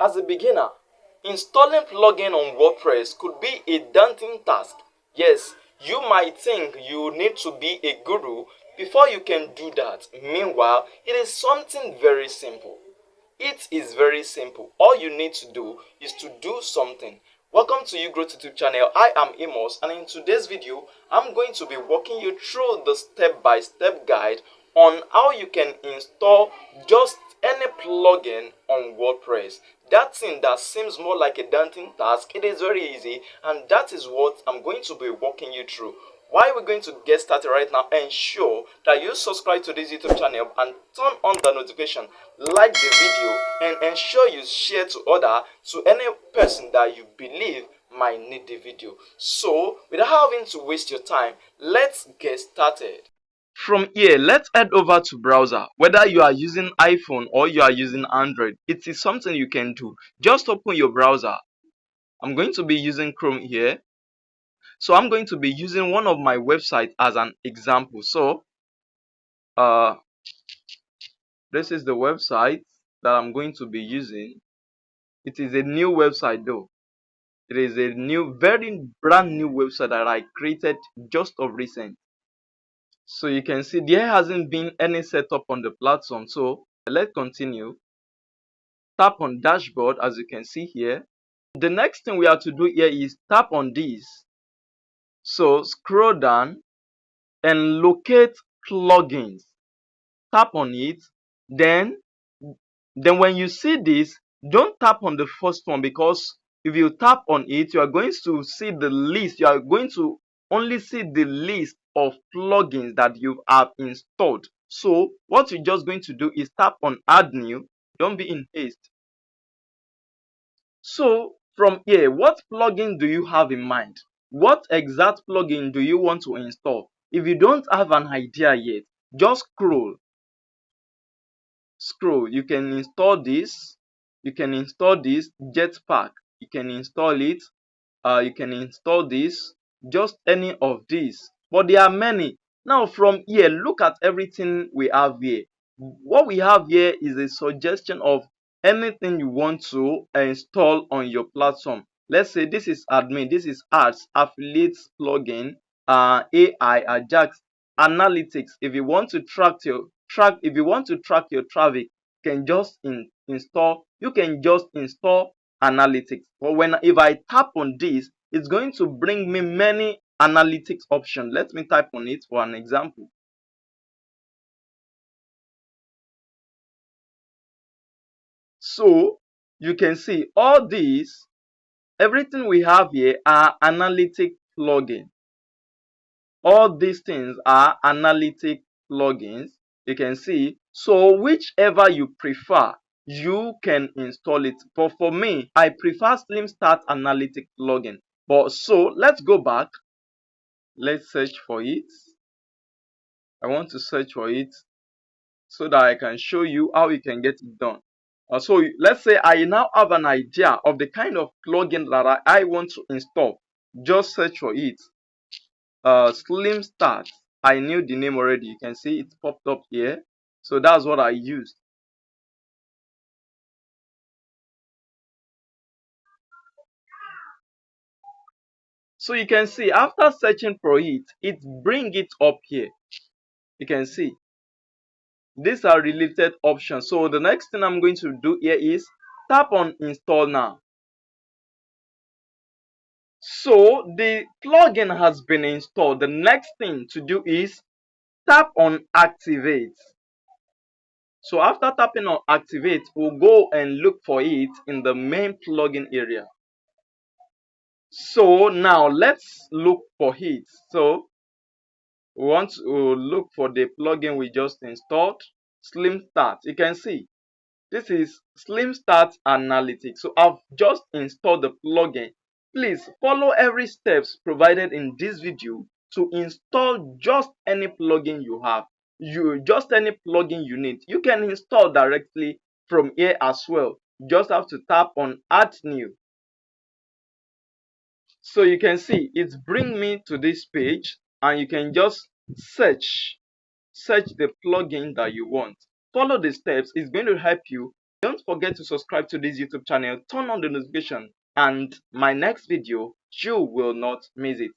As a beginner, installing plugin on WordPress could be a daunting task. Yes, you might think you need to be a guru before you can do that. Meanwhile, it is something very simple. It is very simple. All you need to do is to do something. Welcome to YouTube channel. I am Amos, and in today's video, I'm going to be walking you through the step-by-step guide on how you can install just any plugin on WordPress. That thing that seems more like a daunting task, it is very easy, and that is what I'm going to be walking you through. While we're going to get started right now, ensure that you subscribe to this YouTube channel and turn on the notification, like the video, and ensure you share to any person that you believe might need the video. So, without having to waste your time, let's get started. From here, let's head over to browser. Whether you are using iPhone or you are using Android, it is something you can do. Just open your browser. I'm going to be using Chrome here. So I'm going to be using one of my websites as an example. So this is the website that I'm going to be using. It is a new website though. It is a new, very brand new website that I created just of recent. So you can see there hasn't been any setup on the platform. So let's continue. Tap on dashboard as you can see here. The next thing we have to do here is tap on this. So scroll down and locate plugins. Tap on it. Then when you see this, don't tap on the first one, because if you tap on it, you are going to see the list. You are going to only see the list of plugins that you have installed. So what you're just going to do is tap on add new. Don't be in haste. So from here, what plugin do you have in mind? What exact plugin do you want to install? If you don't have an idea yet, just scroll. You can install this. You can install this Jetpack. You can install it. You can install this. Just any of these. But there are many. Now from here, look at everything we have here. What we have here is a suggestion of anything you want to install on your platform. Let's say this is admin, this is ads, affiliates plugin, AI, Ajax, analytics. If you want to if you want to track your traffic, you can just install analytics. But if I tap on this, it's going to bring me many analytics options. Let me type on it for an example. So you can see all these, everything we have here are analytic plugins. All these things are analytic plugins. You can see. So whichever you prefer, you can install it. But for me, I prefer Slim Start Analytic plugin. But so let's go back. Let's search for it. I want to search for it so that I can show you how you can get it done. So let's say I now have an idea of the kind of plugin that I want to install. Just search for it. Slim Start. I knew the name already. You can see it popped up here. So that's what I used. So you can see after searching for it, it brings it up here. You can see these are related options. So the next thing I'm going to do here is tap on install now. So the plugin has been installed. The next thing to do is tap on activate. So after tapping on activate, we'll go and look for it in the main plugin area. So now let's look for it. So we want to look for the plugin we just installed, Slim Start. You can see this is Slim Start Analytics. So I've just installed the plugin. Please follow every steps provided in this video to install just any plugin you have. Just any plugin you need. You can install directly from here as well. You just have to tap on add new. So you can see it's bring me to this page, and you can just search the plugin that you want. Follow the steps. It's going to help you Don't forget to subscribe to this YouTube channel, turn on the notification, and my next video, you will not miss it.